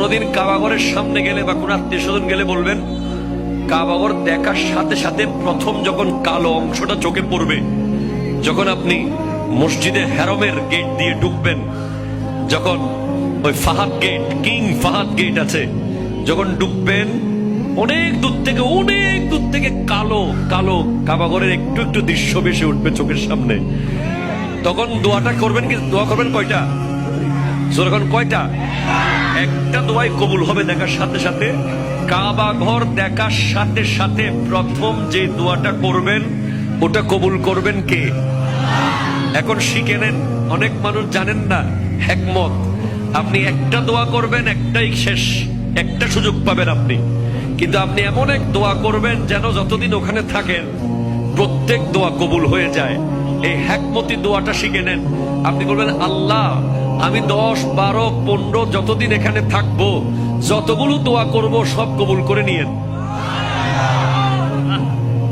কোনোদিন কাবাগরের সামনে গেলে বা কোন আত্মীয় স্বজন গেলে বলবেন, কাবাগর দেখার সাথে সাথে প্রথম যখন কালো অংশটা চোখে পড়বে, যখন আপনি মসজিদে হেরমের গেট দিয়ে ঢুকবেন, যখন ওই Fahad gate, King Fahad gate আছে, যখন ঢুকবেন, অনেক দূর থেকে কালো কালো কাবাগরের একটু একটু দৃশ্য ভেসে উঠবে চোখের সামনে। তখন দোয়াটা করবেন, কি দোয়া করবেন কয়টা? যখন কয়টা? একটা দোয়াই কবুল হবে দেখার সাথে সাথে। কাবা ঘর দেখার সাথে সাথে প্রথম যে দোয়াটা করবেন ওটা কবুল করবেন কে? এখন শিখে নেন, অনেক মানুষ জানেন না হিকমত। আপনি একটা দোয়া করবেন, একটাই শেষ, একটা সুযোগ পাবেন আপনি, কিন্তু আপনি এমন এক দোয়া করবেন যেন যতদিন ওখানে থাকেন প্রত্যেক দোয়া কবুল হয়ে যায়। এই হিকমতি দোয়াটা শিখে নেন। আপনি বলবেন, আল্লাহ আমি 10, 12, 15 যতদিন এখানে থাকবো, যতগুলো দোয়া করব সব কবুল করে নিয়েন।